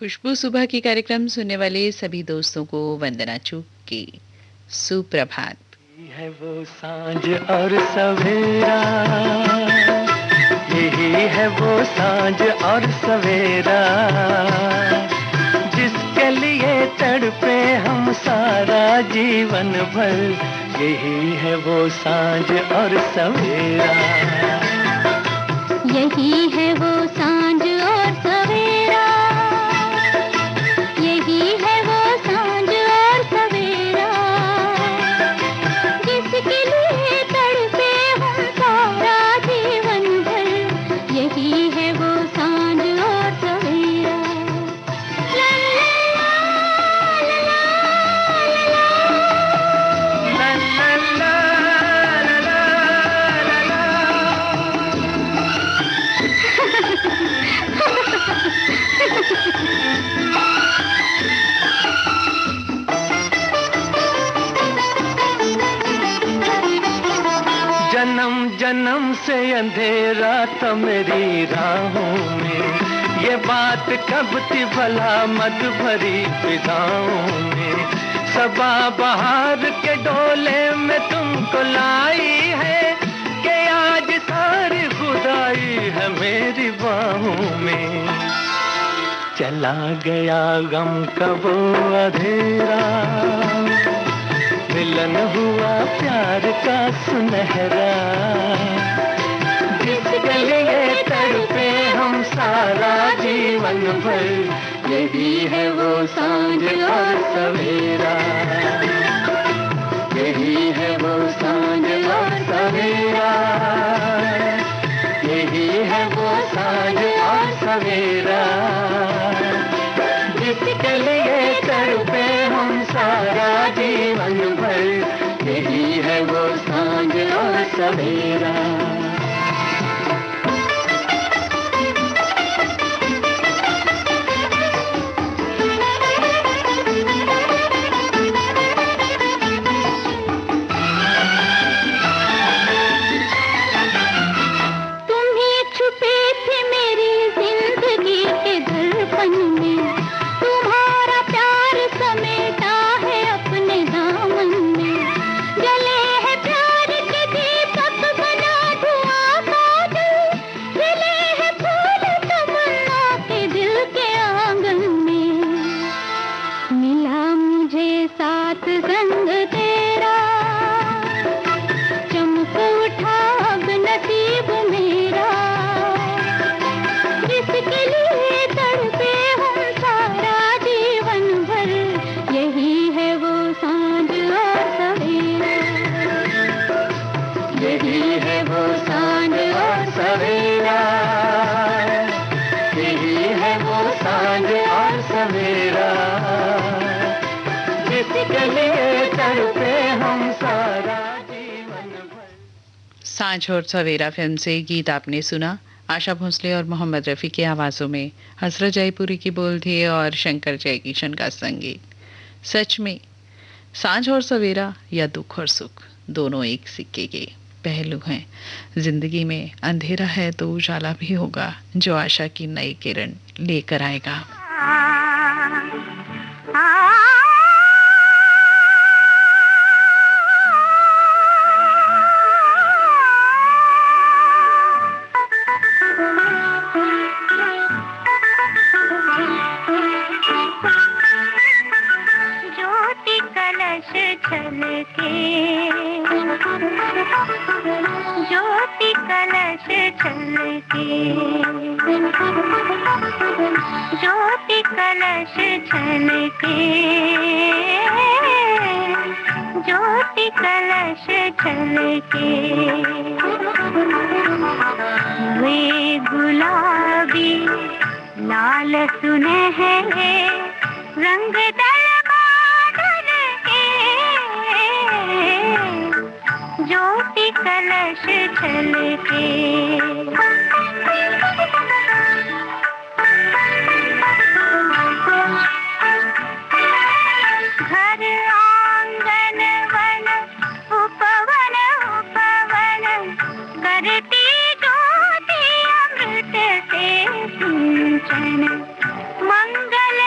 खुशबू सुबह की कार्यक्रम सुनने वाले सभी दोस्तों को वंदना चूक की सुप्रभात। है वो सांझ और सवेरा, यही है वो सांझ और सवेरा, जिसके लिए तड़पे हम सारा जीवन भर। यही है वो सांझ और सवेरा, यही है वो सांझ और सवेरा, यही है वो सांझ और सवेरा, जिसके लिए तड़पे हम सारा जीवन भर। यही है वो सांझ और सवेरा। ला जन्म जन्म से अंधेरा था मेरी राहों में, ये बात कब थी भला मत भरी फिजाओं में। सबा बहार के डोले में तुमको लाई है, कि आज सारी खुदाई है मेरी बाहों में। चला गया गम का वो अंधेरा, मिलन हुआ प्यार का सुनहरा, जिसके लिए तड़पे हम सारा जीवन भर। यही है वो सांझ और सवेरा, यही है वो सांझ और सवेरा, यही है वो सांझ और सवेरा, जिसके लिए तड़पे हम सारा जीवन भर। यही है वो सांझ और सवेरा। सांझ और सवेरा फिल्म से गीत आपने सुना। आशा भोसले और मोहम्मद रफ़ी की आवाज़ों में हसरत जयपुरी की बोल थे और शंकर जयकिशन का संगीत। सच में सांझ और सवेरा या दुख और सुख दोनों एक सिक्के के पहलू हैं। जिंदगी में अंधेरा है तो उजाला भी होगा, जो आशा की नई किरण लेकर आएगा। ज्योति कलश छलके, ज्योति कलश छलके, ज्योति कलश छलके। वे गुलाबी लाल सुनहरे रंग ज्योति कलश छलके। घर आंगन वन उपवन उपवन करती ज्योति अमृत से सिंचन। मंगल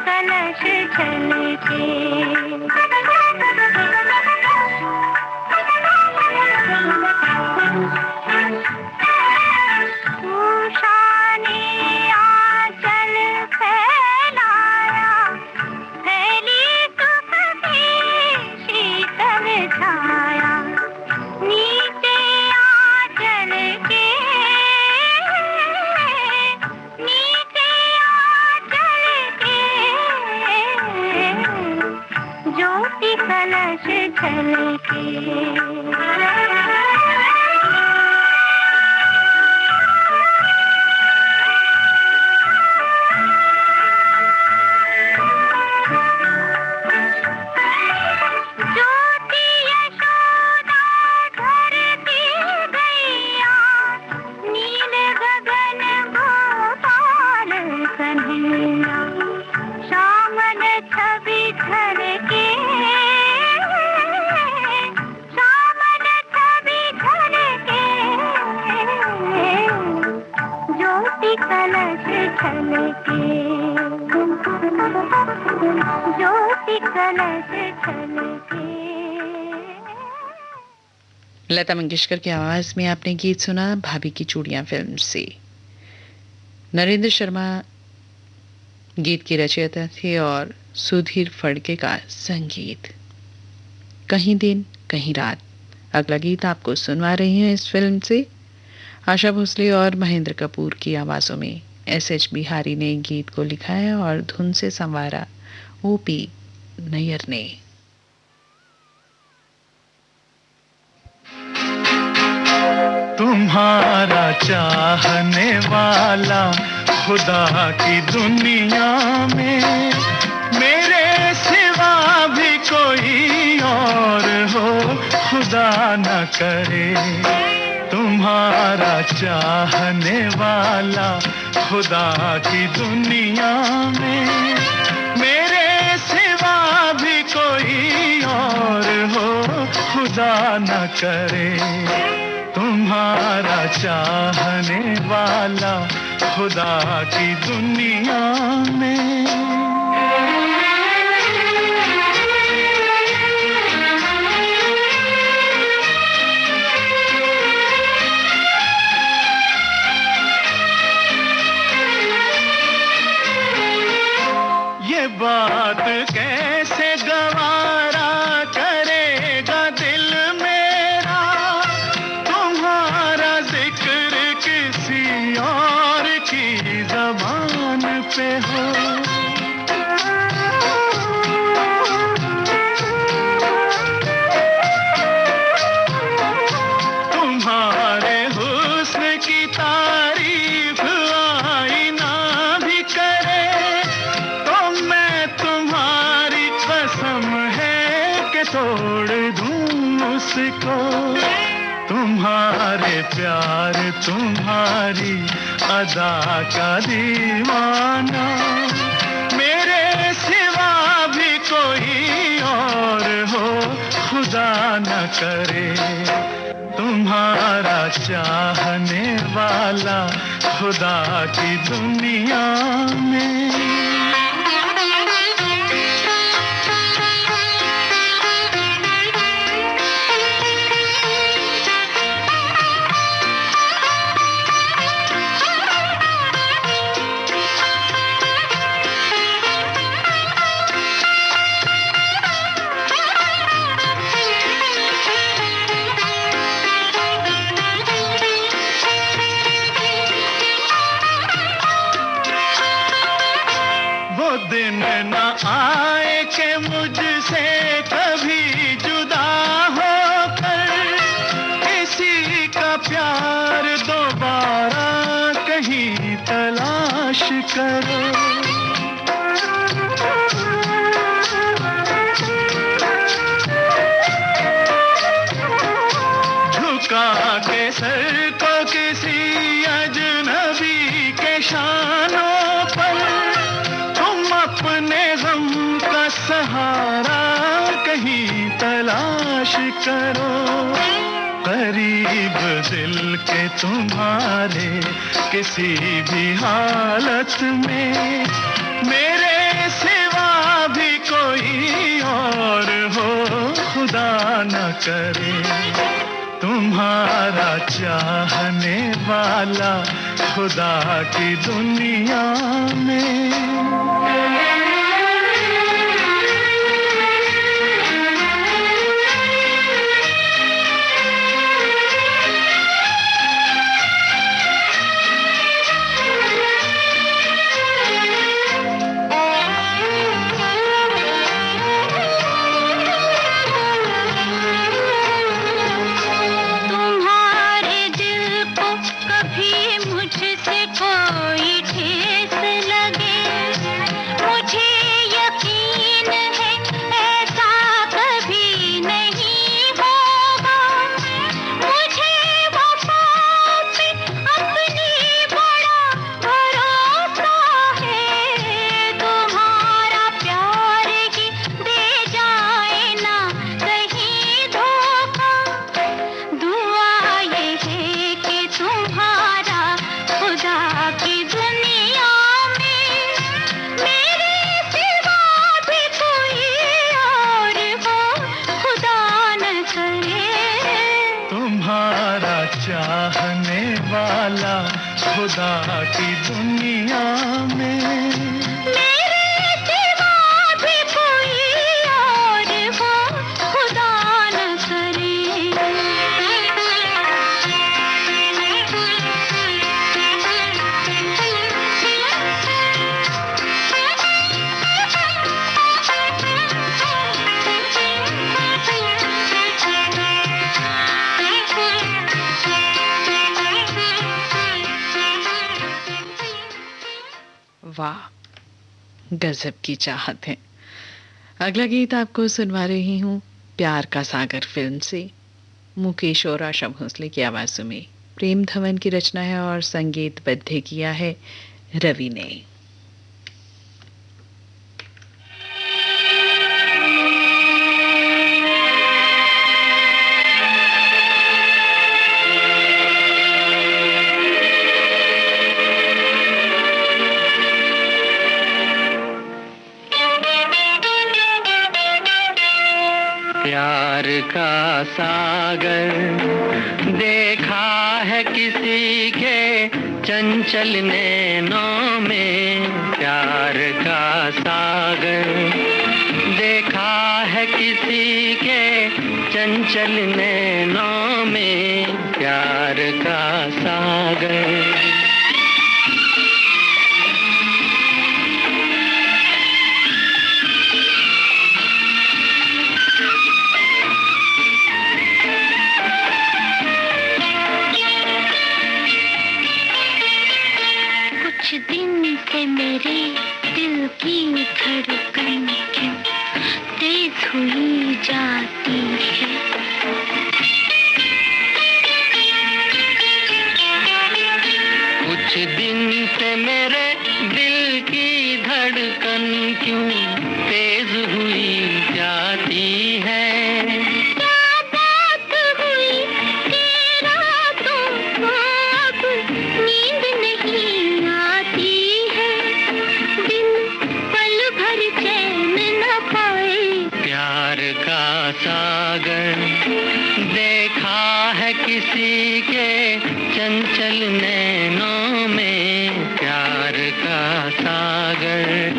कलश छलके। उषा ने आंचल फैलाया, फैली सुख की शीतल छाया। नीचे आंचल के, नीचे आंचल के, ज्योति कलश छलके। ज्योति यशोदा धरती गैया, नील गगन गोपाल कन्हैया। श्यामल छवि झलके, श्यामल छवि झलके, ज्योति कलश छलके, ज्योति कलश छलके। लता मंगेशकर की आवाज में आपने गीत सुना भाभी की चूड़ियां फिल्म से। नरेंद्र शर्मा गीत की रचयिता थे और सुधीर फड़के का संगीत। कहीं दिन कहीं रात अगला गीत आपको सुनवा रही हूँ इस फिल्म से। आशा भोसले और महेंद्र कपूर की आवाज़ों में एस.एच. बिहारी ने गीत को लिखा है और धुन से संवारा ओ.पी. नैयर ने। तुम्हारा चाहने वाला खुदा की दुनिया में मेरे सिवा भी कोई और हो, खुदा न करे। तुम्हारा चाहने वाला खुदा की दुनिया में मेरे सिवा भी कोई और हो, खुदा न करे। तुम्हारा चाहने वाला खुदा की दुनिया में। ये बात कैसे गवारा करेगा दिल मेरा, तुम्हारा जिक्र किसी और की ज़बान पे हो। तुम्हारे हुस्न की तारीफ आईना भी करे तो मैं तुम्हारी कसम है कि तोड़ दूं उसको। तुम्हारे प्यार तुम्हारी अदा का दीवाना मेरे सिवा भी कोई और हो, खुदा न करे। तुम्हारा चाहने वाला खुदा की दुनिया में। दिन न आए कि मुझसे कभी जुदा होकर किसी का प्यार दोबारा कहीं तलाश करो। झुका के सर को किसी अजनबी के शानों पर अपने गम का सहारा कहीं तलाश करो। करीब दिल के तुम्हारे किसी भी हालत में मेरे से करे। तुम्हारा चाहने वाला खुदा की दुनिया में। चाहने वाला खुदा की दुनिया में। मेरे सिवा भी कोई और हो खुदा न करे। वाह, गजब की चाहत है। अगला गीत आपको सुनवा रही हूँ प्यार का सागर फिल्म से। मुकेश और आशा भोसले की आवाज़ों में प्रेम धवन की रचना है और संगीतबद्ध किया है रवि ने। प्यार का सागर देखा है किसी के चंचल नैनों में। प्यार का सागर देखा है किसी के चंचल नैनों में। प्यार का सागर दिन से मेरे दिल की धड़कन क्यों तेज हुई जाती है। कुछ दिन से मेरे दिल की धड़कन क्यों तेज हुई जाती है। सागर देखा है किसी के चंचल नैनों में। प्यार का सागर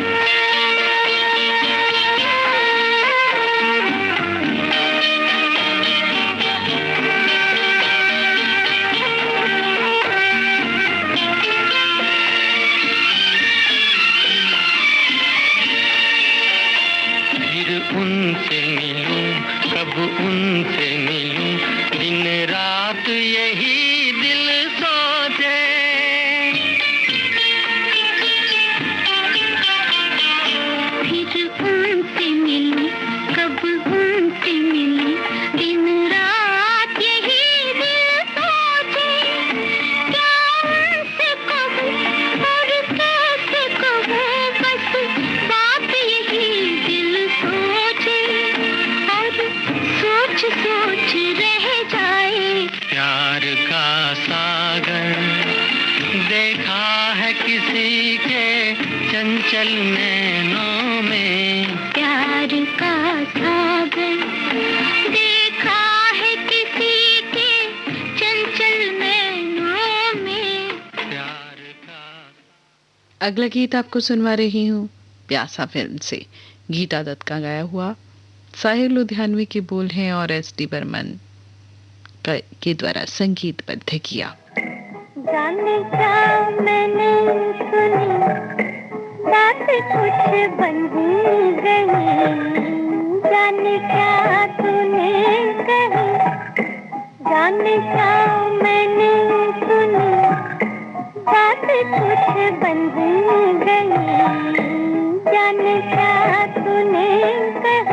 उनसे मिलूं कब उनसे मिलूं दिन रात यही दिल सोचे। फिर उनसे मिलूं कब उनसे मिलूं दिन रात यही दिल सोचे। क्या उनसे कहूं और कैसे कहूं बस बात यही दिल सोच सोच अगला गीत आपको सुनवा रही हूँ प्यासा फिल्म से, गीता दत्त का गाया हुआ, साहिर लुधियानवी के बोल हैं और एस.डी. बर्मन के द्वारा संगीतबद्ध किया। जाने क्या मैंने सुनी, बात कुछ बन गई, जाने क्या तूने कही, जाने क्या मैंने सुनी, बात कुछ बन गई, जाने क्या तूने कही।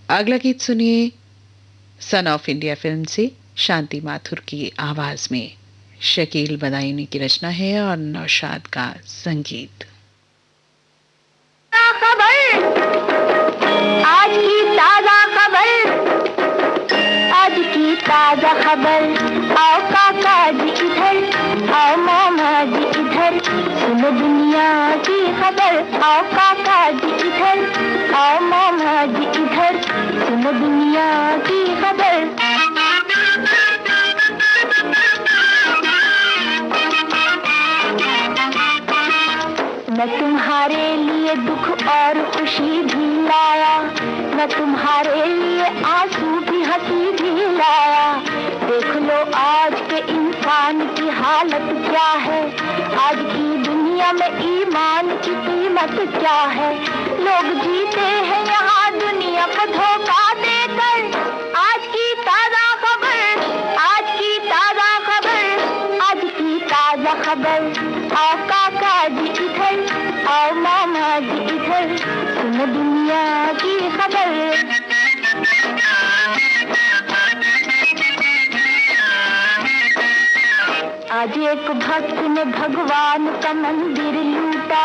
अगला गीत सुनिए सन ऑफ इंडिया फिल्म से, शांति माथुर की आवाज में, शकील बदायूनी की रचना है और नौशाद का संगीत। आज की ताजा खबर, आज की ताजा खबर, आओ काका जी इधर, आओ मामा जी इधर, सुनो दुनिया की खबर, आओ काका जी इधर, आओ मामा जी इधर, सुनो दुनिया की खबर। मैं तुम्हारे लिए दुख और खुशी भी लाया, मैं तुम्हारे लिए आंसू भी हंसी भी लाया। देख लो आज के इंसान की हालत क्या है, आज की दुनिया दुनिया में ईमान की कीमत क्या है। लोग जीते हैं यहाँ दुनिया को धोखा देकर। आज की ताजा खबर, आज की ताजा खबर, आज की ताजा खबर। आओ काका जी इधर, आओ मामा जी इधर, सुनो दुनिया की खबर। आज एक भक्त ने भगवान का मंदिर लूटा,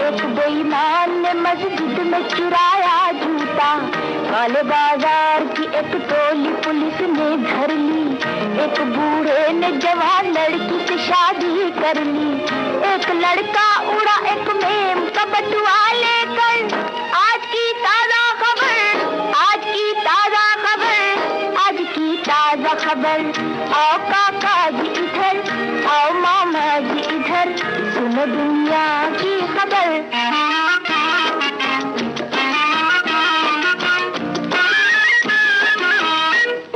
एक बेईमान ने मस्जिद में चुराया जूता। काले बाजार की एक टोली पुलिस ने धर ली, एक बूढ़े ने जवान लड़की से शादी कर ली। एक लड़का उड़ा एक मेम का बटुआ लेकर। आज की ताजा खबर, आज की ताजा खबर, आज की ताजा खबर। आओ काका जी इधर, आओ मामा जी इधर, सुनो दुनिया की खबर।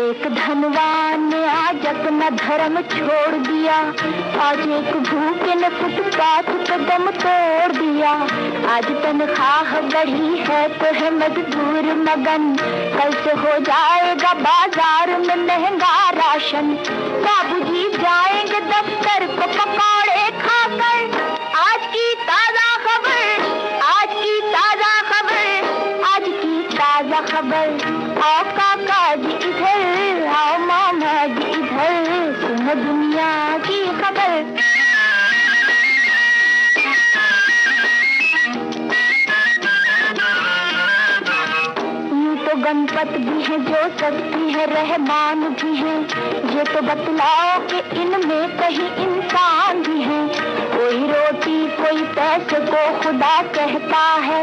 एक धनवान ने आज अपना धर्म छोड़ दिया, आज एक भूखे ने फुटपाथ पे दम तोड़ दिया। आज तनख्वाह बढ़ी है तो है मजदूर मगन, कल से हो जाएगा बाजार में महंगा राशन। बाबूजी जाएंगे दफ्तर को पकौड़े खाकर। आज की ताजा खबर, आज की ताजा खबर, आज की ताजा खबर। आओ काका जी इधर, आओ मामा जी इधर, सुनो दुनिया की खबर। गणपत भी है जो शक्ति है, रहमान भी है, ये तो बतलाओ कि इनमें कहीं इंसान भी है। कोई रोटी कोई पैसे को खुदा कहता है,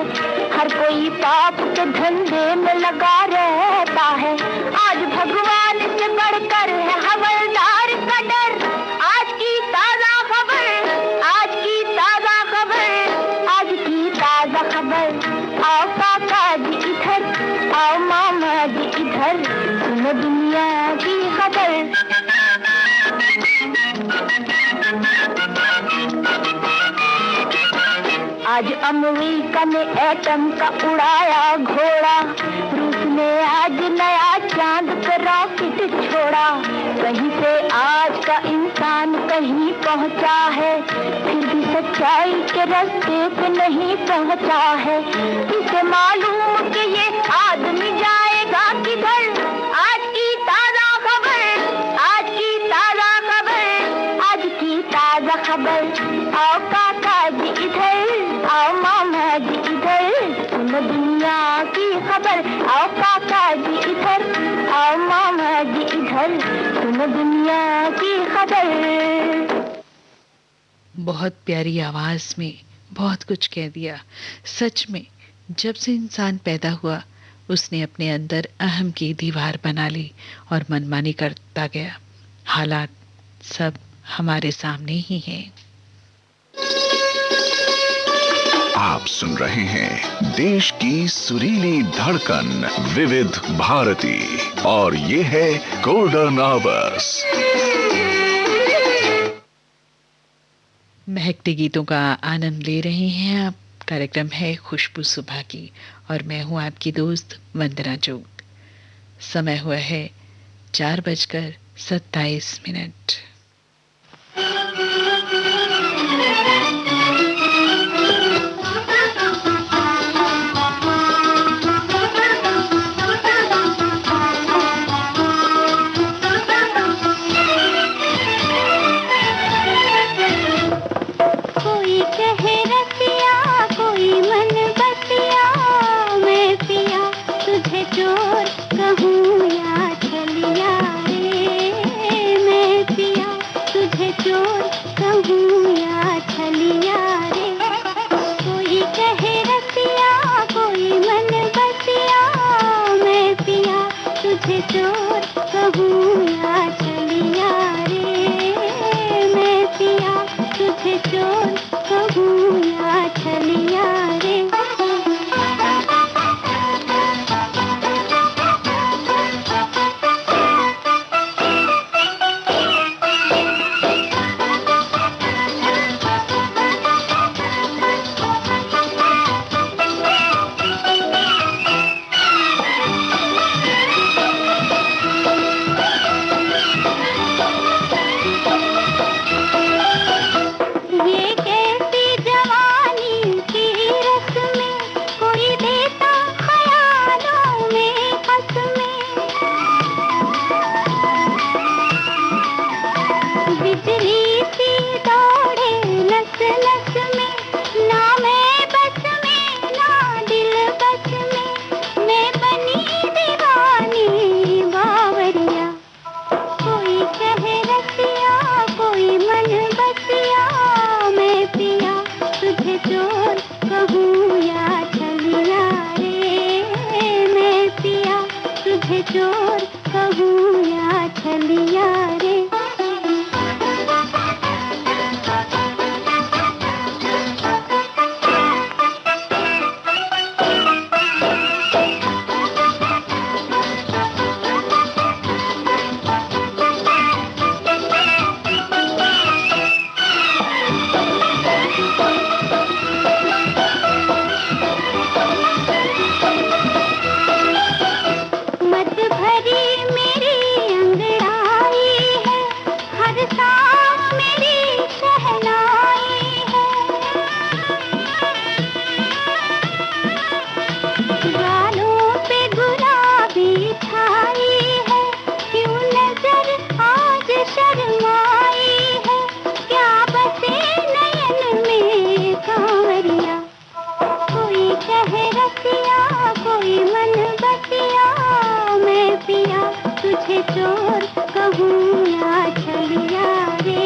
हर कोई पाप के धंधे में लगा रहता है। आज भगवान से बढ़कर है हवलदार का डर। आज की ताजा खबर, आज की ताजा खबर, आज की ताजा खबर। आओ काका जी इधर, आओ मामा जी इधर, सुनो दुनिया की खबर। आज अमेरिका ने एटम का उड़ाया घोड़ा, रूस ने आज नया चांद पर रॉकेट छोड़ा। कहीं से आज का इंसान कहीं पहुंचा है, फिर भी सच्चाई के रास्ते पे नहीं पहुंचा है। इसे मालूम कि ये आदमी जाएगा किधर। आज की ताजा खबर, आज की ताजा खबर, आज की ताजा खबर। आओ काका जी इधर, आओ मामा जी इधर, सुनो दुनिया की खबर। आओ काका जी इधर, आओ मामा जी इधर, सुनो दुनिया की खबर। बहुत प्यारी आवाज में बहुत कुछ कह दिया। सच में जब से इंसान पैदा हुआ उसने अपने अंदर अहम की दीवार बना ली और मनमानी करता गया। हालात सब हमारे सामने ही हैं। आप सुन रहे हैं देश की सुरीली धड़कन विविध भारती और ये है गोल्डन आवर्स। महकते गीतों का आनंद ले रहे हैं आप। कार्यक्रम है खुशबू सुबह की और मैं हूं आपकी दोस्त वंदना जोग। समय हुआ है 4:27 कोई कहे रसिया, कोई मन बसिया, मैं पिया तुझे चोर कहूँ या चलिया रे। मैं पिया कोई मन बसिया, मैं पिया तुझे चोर कहूँ या छलिया रे,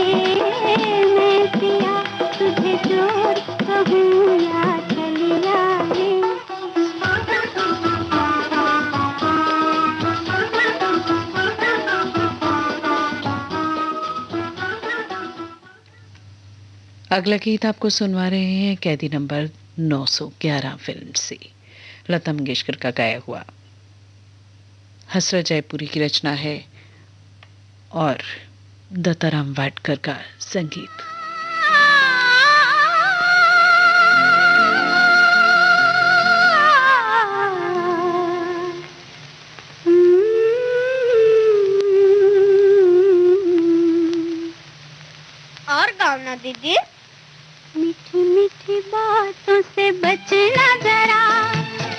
मैं पिया तुझे चोर कहूँ या छलिया रे। अगला गीत आपको सुनवा रहे हैं कैदी नंबर 911 फिल्म से, लता मंगेशकर का गाया हुआ। हसरत जयपुरी की रचना है और दत्ताराम वाडकर का संगीत। और गाओ ना दीदी। मीठी मीठी बातों से बचना जरा,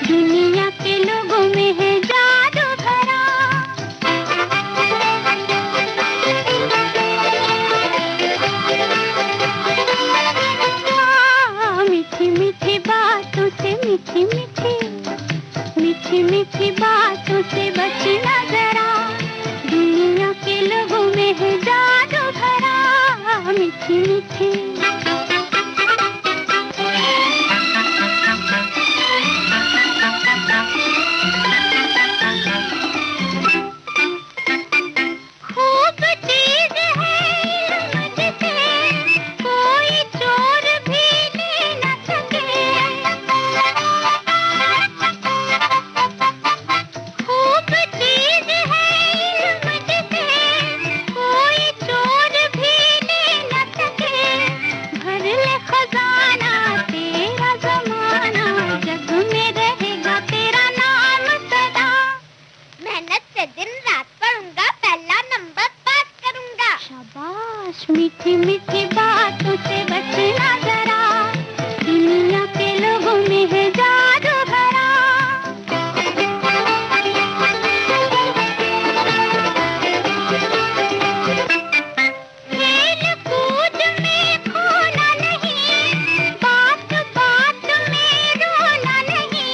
दुनिया के लोगों में है जादू भरा। मीठी मीठी बातों से, मीठी मीठी मीठी मीठी बातों से बचना जरा, दुनिया के लोगों में है जादू भरा। मीठी मीठी मीठी मीठी बातों से बचना जरा, दुनिया के लोगों में है जादू भरा। खेल कूद में खोना नहीं, बात बात में रोना नहीं।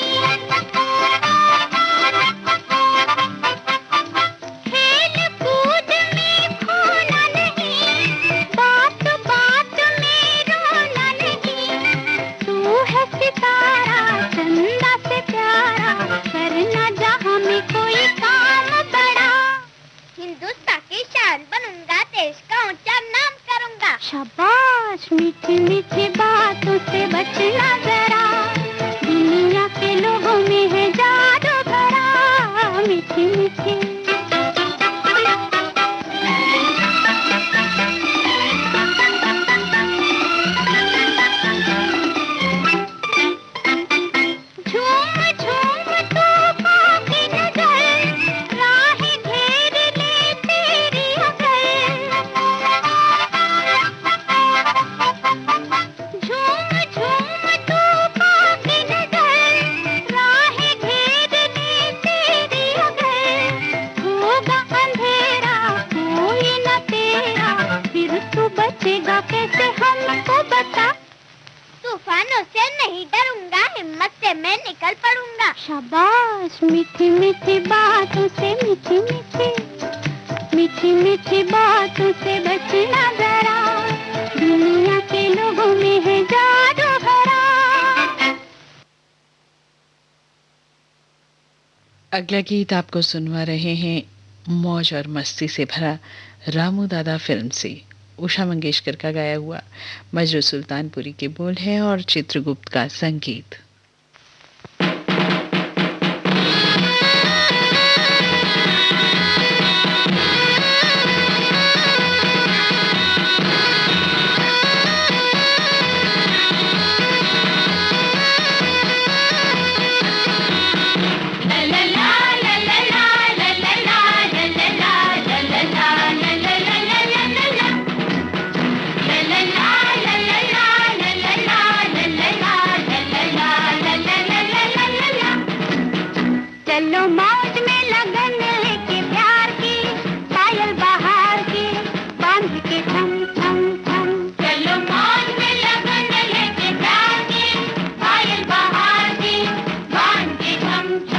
खेल कूद में खोना नहीं, बात बात में रोना नहीं। तू है सितारा चंदा से प्यारा, करना जहाँ में कोई काम बड़ा। हिंदुस्तान की शान बनूंगा, देश का ऊंचा नाम करूंगा। शाबाश, मीठी मीठी बातों से बचना जरा, दुनिया के लोगों में है जादू भरा। मीठी मीठी झूम झूम तूफान की नजर, राहें घेर ले तेरी अगर। झूम झूम तूफान की नजर, राहें घेर ले तेरी अगर। होगा अंधेरा कोई न तेरा, फिर तू बचेगा कैसे हमको बता। तूफानों से नहीं डरूंगा, हिम्मत से मैं निकल पड़ूंगा। शाबाश, मीठी मीठी बातों से, मीठी मीठी मीठी मीठी बातों से बचना जरा, दुनिया के लोगों में है जादू भरा। अगला गीत आपको सुनवा रहे हैं मौज और मस्ती से भरा रामू दादा फिल्म से, उषा मंगेशकर का गाया हुआ। मजरू सुल्तानपुरी के बोल है और चित्रगुप्त का संगीत। चलो मौज में लगन लेके प्यार की, पायल बहार की बांध के थम थम थम। चलो मौज में लगन लेके प्यार की, पायल बहार की बांध के थम थम।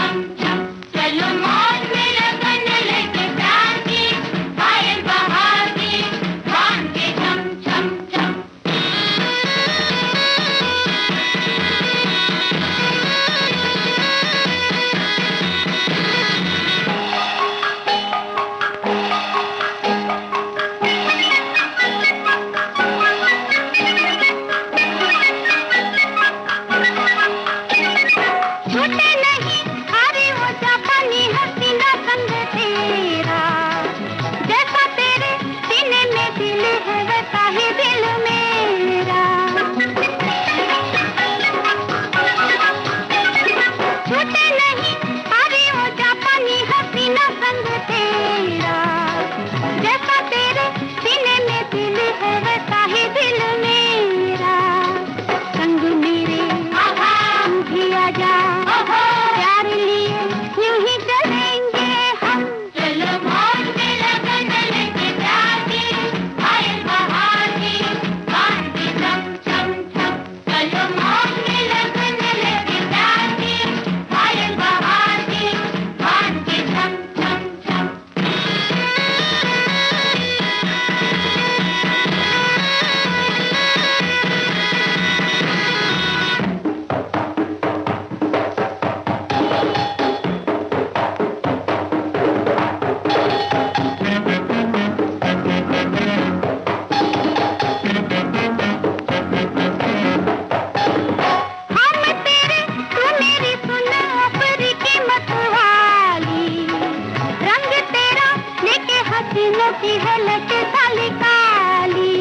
हसीनों की है लट काली काली।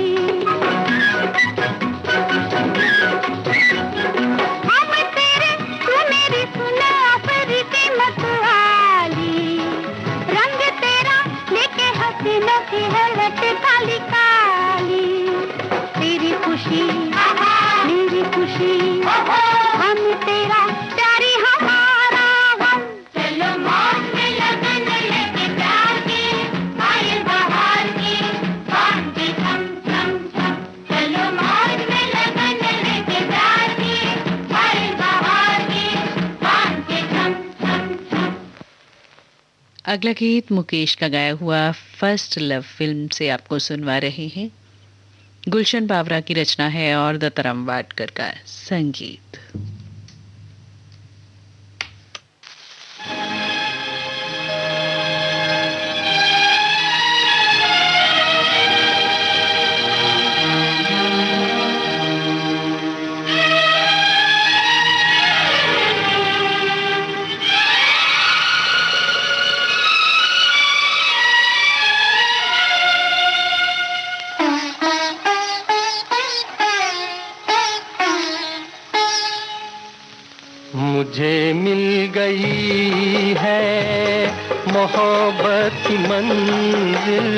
हम तेरे तू मेरी सुना फिर कीमत वाली। रंग तेरा लेके हसीनों की है लट काली काली। तेरी खुशी मेरी खुशी हम तेरा प्यारी हमारा हम। चलो मौज में लगन लेके प्यार की आए बहार की बांध के थम थम थम। चलो मौज में लगन लेके प्यार की आए बहार की बांध के थम थम थम। अगला गीत मुकेश का गाया हुआ फर्स्ट लव फिल्म से आपको सुनवा रहे हैं। गुलशन बावरा की रचना है और दत्ताराम वाडकर का संगीत। मुझे मिल गई है मोहब्बत की मंजिल।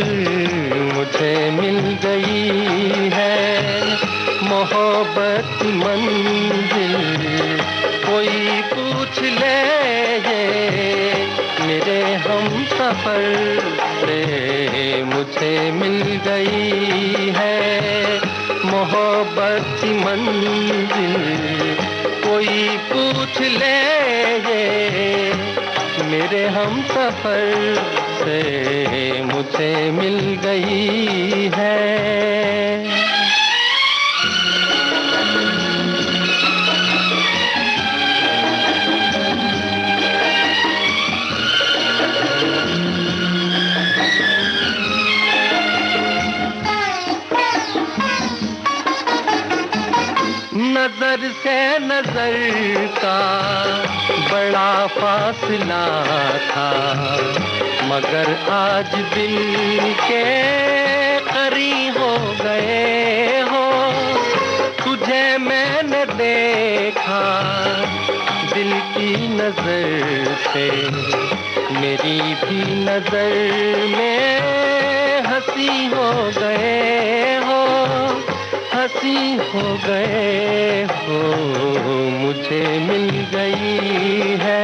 मुझे मिल गई है मोहब्बत की मंजिल। कोई पूछ ले ये मेरे हम सफर से। मुझे मिल गई है मोहब्बत की मंजिल। कोई पूछ ले ये मेरे हम सफर से। मुझे मिल गई है। नजर से नजर का बड़ा फासला था, मगर आज दिल के करीब हो गए हो। तुझे मैंने देखा दिल की नजर से, मेरी भी नजर में हंसी हो गए हो, हंसी हो गए हो। मुझे मिल गई है।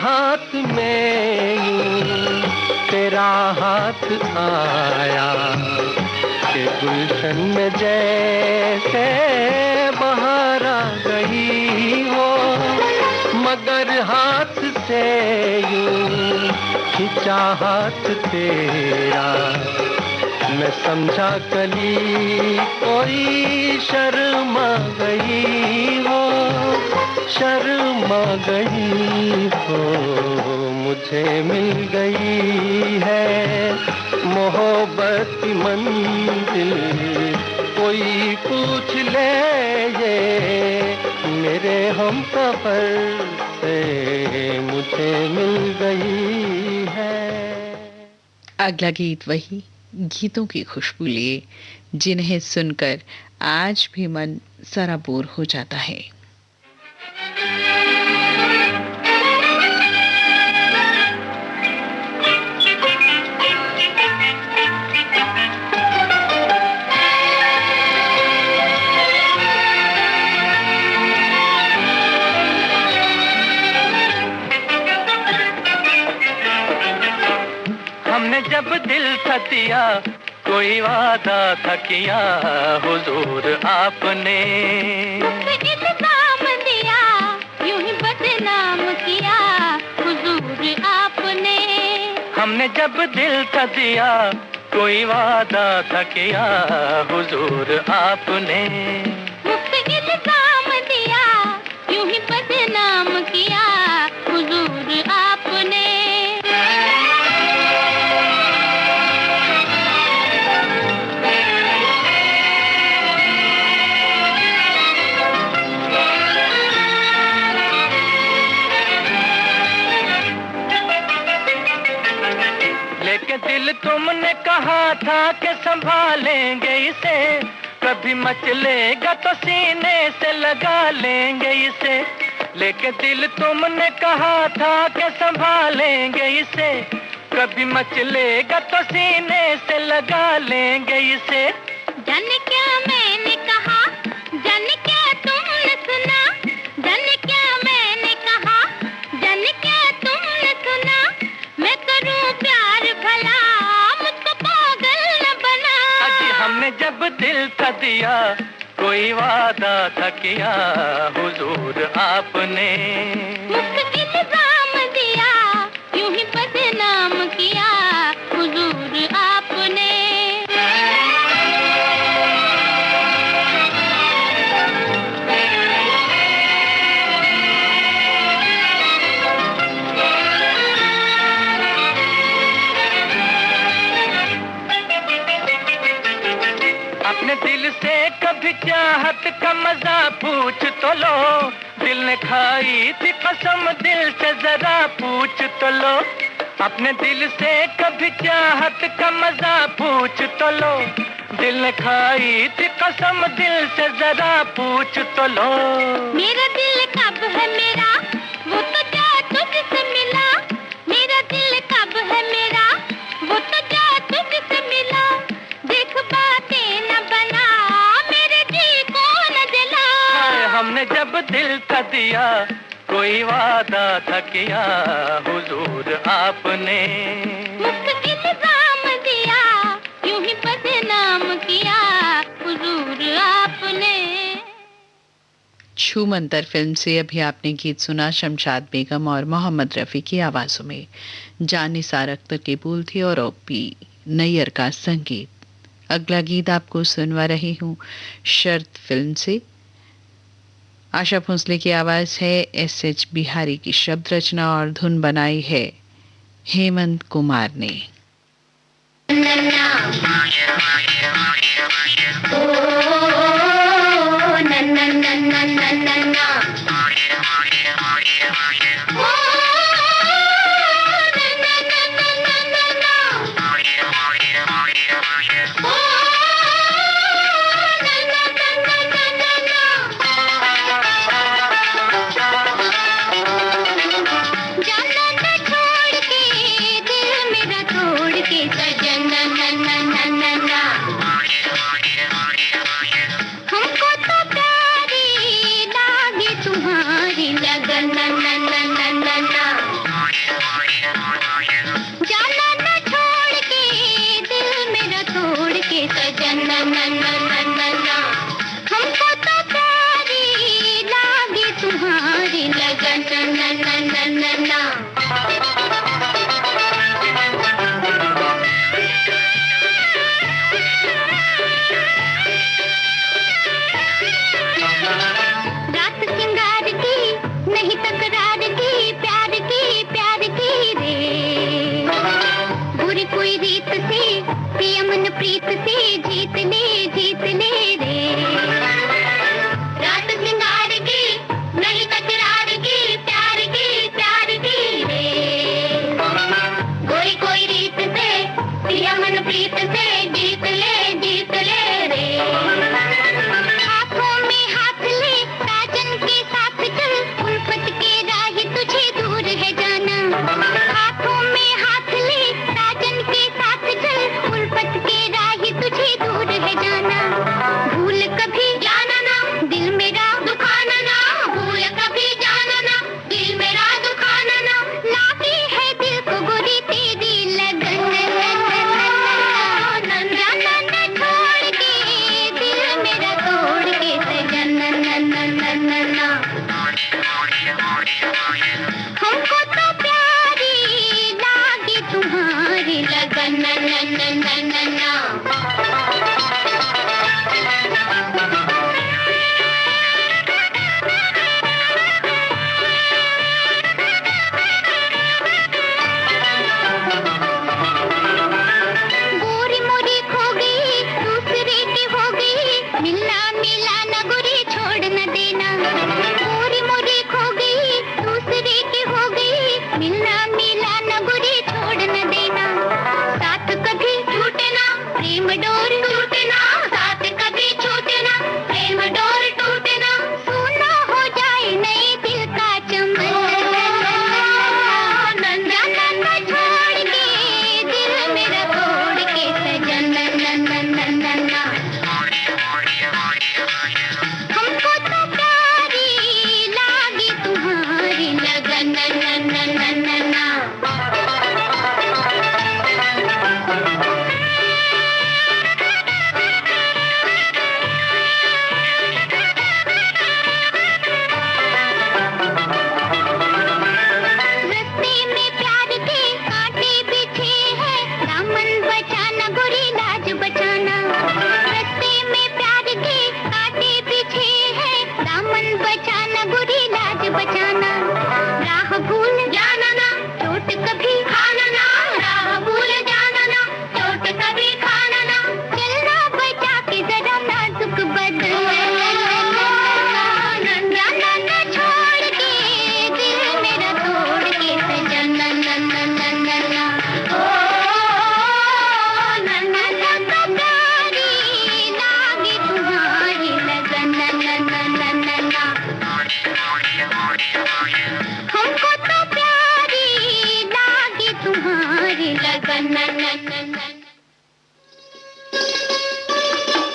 हाथ में तेरा हाथ आया कि गुलशन में जैसे बहार आ गई हो, मगर हाथ से यूं खिंचा हाथ तेरा, मैं समझा कली कोई शर्मा गई हो, शर्मा गई हो। मुझे मिल गई है मोहब्बत की मंजिल। कोई पूछ ले ये मेरे हम सफर से, मुझे मिल गई है। अगला गीत वही गीतों की खुशबू लिए जिन्हें सुनकर आज भी मन सराबोर हो जाता है। हमने जब दिल था दिया, कोई वादा था किया, हुजूर आपने इल्जाम दिया, यूं ही बदनाम किया, हुजूर आपने। हमने जब दिल था दिया, कोई वादा था किया हुजूर आपने। मुफ्त इल्जाम दिया, यूं ही बदनाम किया हुजूर आपने। लेके दिल तुमने कहा था कि संभालेंगे इसे, कभी मचलेगा तो सीने से लगा लेंगे इसे। लेके दिल तुमने कहा था कि संभालेंगे इसे, कभी मचलेगा तो सीने से लगा लेंगे इसे। जाने क्या मैंने कहा, जाने क्या तुमने सुना, जाने क्या मैंने कहा, जाने क्या तुमने सुना। मैं करूं प्यार भला, मुझको पागल न बना। अजी हमने जब दिल था दिया, कोई वादा था किया हुजूर आपने। मुफ्त इल्जाम दिया, यूं ही बदनाम किया हुजूर आपने। अपने दिल से कभी चाहत का मजा पूछ तो लो, दिल ने खाई थी कसम दिल से जरा पूछ तो लो। अपने दिल से कभी चाहत का मजा पूछ तो लो, दिल ने खाई थी कसम दिल से जरा पूछ तो लो। मेरा दिल कब है मेरा, वो तो जा तुझसे मिला। मेरा दिल कब है मेरा, वो तो जा तुझसे मिला। देख बातें न बना, मेरे जी को न जला। हमने जब दिल था दिया, कोई वादा था किया हुजूर आपने। मुफ्त इल्जाम दिया, यूं ही बदनाम किया हुजूर आपने। छू मंतर फिल्म से अभी आपने गीत सुना शमशाद बेगम और मोहम्मद रफ़ी की आवाज़ों में। जान निसार अख्तर के बोल थे और ओपी नैयर का संगीत। अगला गीत आपको सुनवा रही हूँ शर्त फिल्म से। आशा भोसले की आवाज़ है, एस.एच. बिहारी की शब्द रचना और धुन बनाई है हेमंत कुमार ने। ना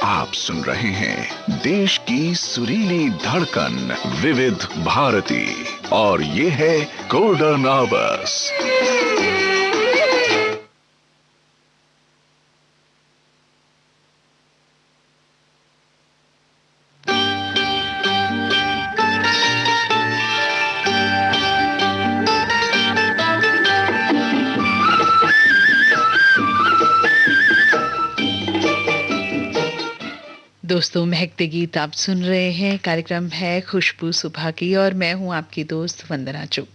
आप सुन रहे हैं देश की सुरीली धड़कन विविध भारती और ये है गोल्डन आवर्स। दोस्तों, महकते गीत आप सुन रहे हैं। कार्यक्रम है खुशबू सुबह की और मैं हूं आपकी दोस्त वंदना चुग।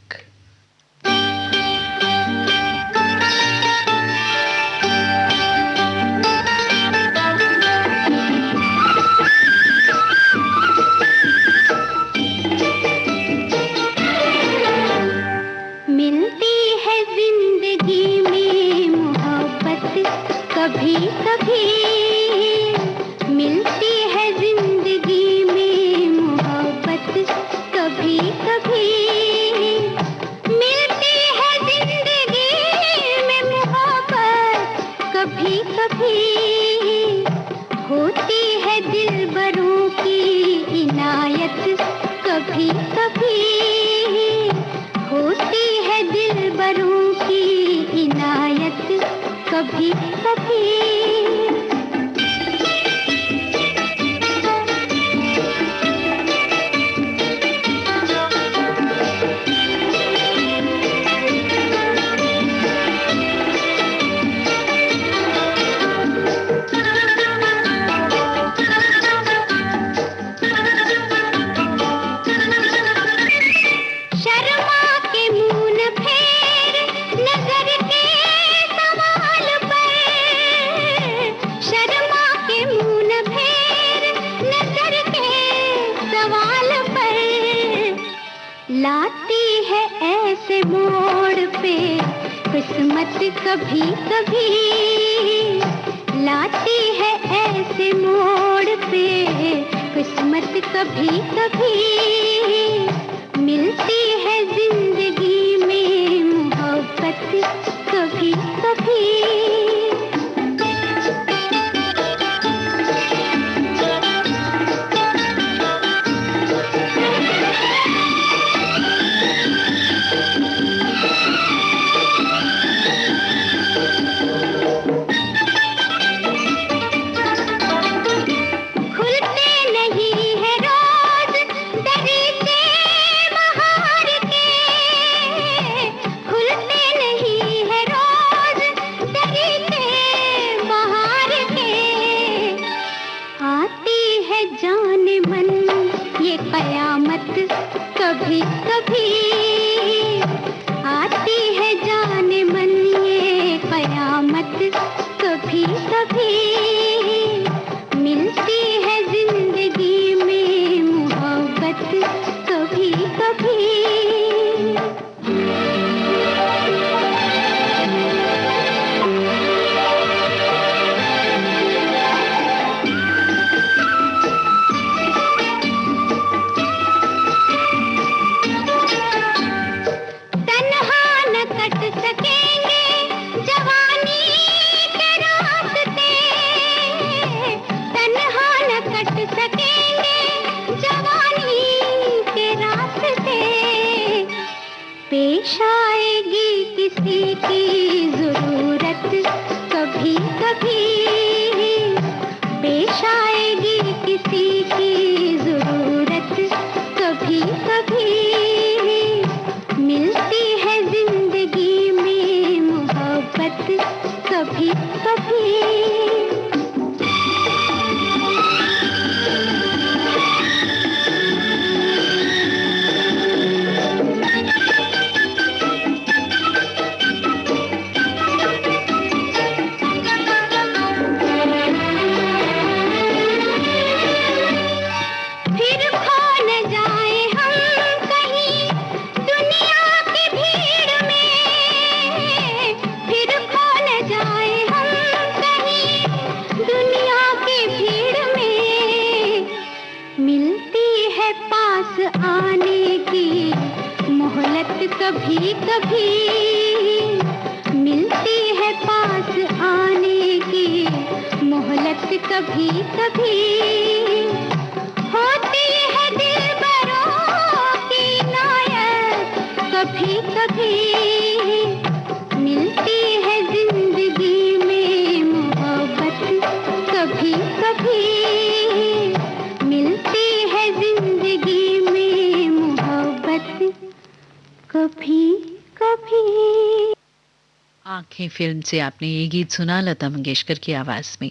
मिलती है जिंदगी में मोहब्बत कभी कभी, मिलती है जिंदगी में मोहब्बत कभी कभी, मिलती है जिंदगी में मोहब्बत कभी कभी, होती है दिलबरों की इनायत कभी कभी, होती है दिलबरों की इनायत कभी कभी। लाती है ऐसे मोड़ पे किस्मत कभी कभी, लाती है ऐसे मोड़ पे किस्मत कभी कभी, मिलती है जिंदगी में मोहब्बत कभी कभी। कभी कभी आती है जाने मन ये कयामत कभी कभी, मिलती है जिंदगी में मोहब्बत कभी कभी। पेश आएगी किसी की जरूरत कभी कभी, पेश आएगी किसी की जरूरत कभी कभी, मिलती है जिंदगी में मोहब्बत कभी कभी। आने की मोहलत कभी कभी, मिलती है कभी कभी होती है दिलबरों की नायक, कभी कभी मिलती है जिंदगी में मोहब्बत, कभी कभी मिलती है जिंदगी में मोहब्बत, कभी कभी। आंखें फिल्म से आपने ये गीत सुना, लता मंगेशकर की आवाज में।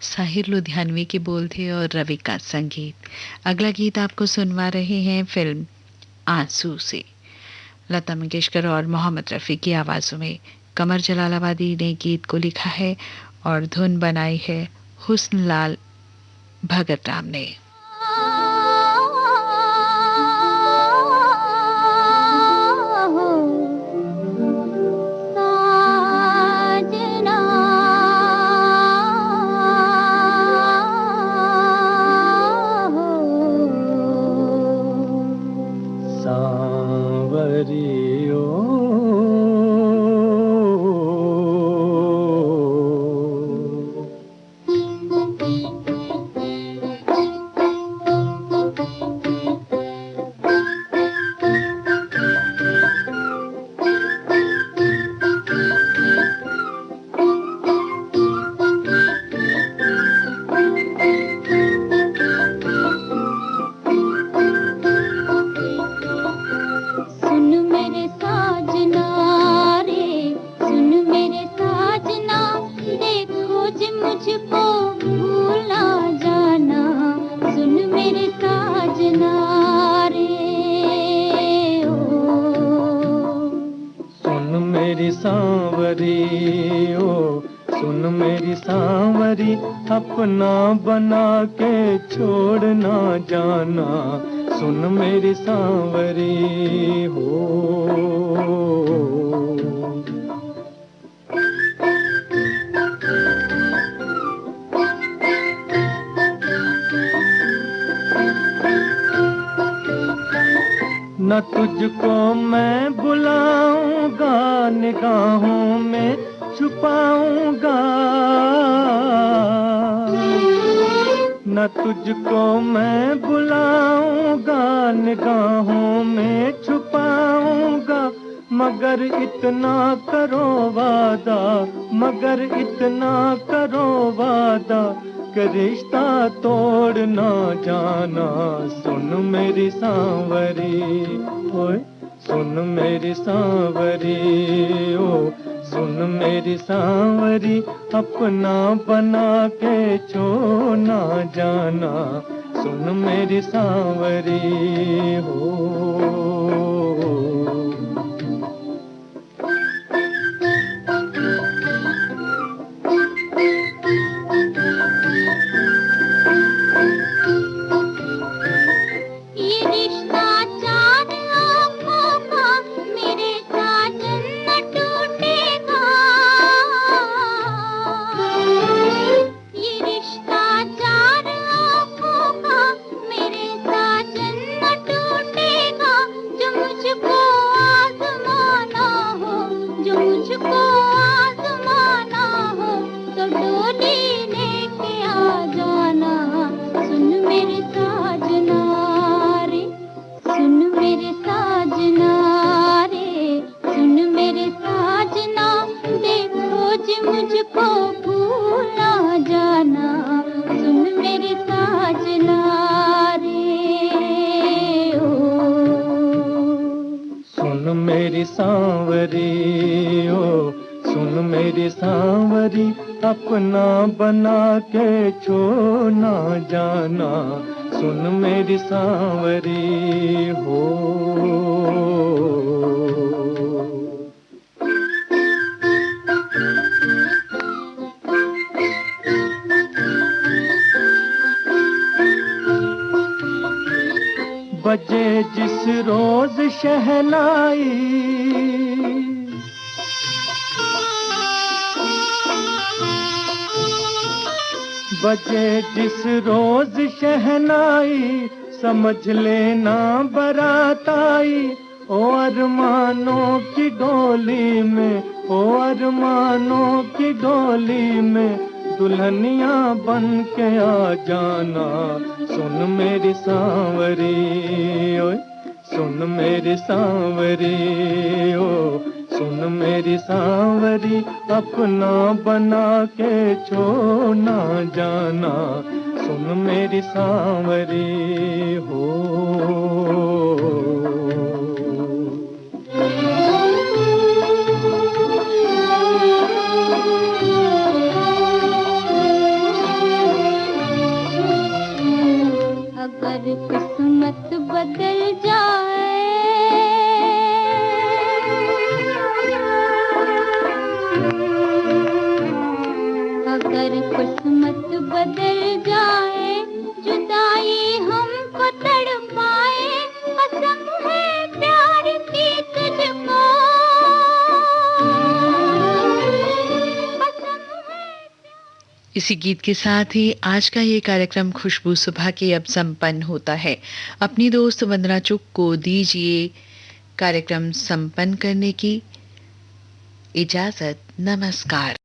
साहिर लुधियानवी के बोल थे और रवि का संगीत। अगला गीत आपको सुनवा रहे हैं फिल्म आंसू से। लता मंगेशकर और मोहम्मद रफ़ी की आवाज़ों में कमर जलालाबादी ने गीत को लिखा है और धुन बनाई है हुस्न लाल भगत राम ने। अपना बना के छोड़ ना जाना, सुन मेरी सांवरी हो। न तुझको मैं बुलाऊंगा, निगाहों में छुपाऊंगा, न तुझको मैं बुलाऊंगा, निगाहों में छुपाऊंगा, मगर इतना करो वादा, मगर इतना करो वादा कि रिश्ता तोड़ ना जाना, सुन मेरी सांवरी ओए, सुन मेरी सांवरी ओ, सुन मेरी सांवरी, अपना बना के छोड़ ना जाना, सुन मेरी सांवरी हो। अपना बना के छोड़ ना जाना, सुन मेरी सांवरी हो। बजे जिस रोज शहनाई, बजे जिस रोज शहनाई, समझ लेना बारात आई, ओ अरमानों की डोली में, ओ अरमानों की डोली में, दुल्हनिया बन के आ जाना, सुन मेरी सांवरी, ओए सुन मेरी सांवरी, ओ सुन मेरी सांवरी, अपना बना के छोड़ ना जाना, सुन मेरी सांवरी हो। अगर किस्मत बदल जाए, अगर किस्मत बदल जाए, जुदाई हमको तड़पाए, कसम है प्यार की तुझको, कसम है। इसी गीत के साथ ही आज का ये कार्यक्रम खुशबू सुबह के अब संपन्न होता है। अपनी दोस्त वंदना चुग को दीजिए कार्यक्रम संपन्न करने की इजाजत। नमस्कार।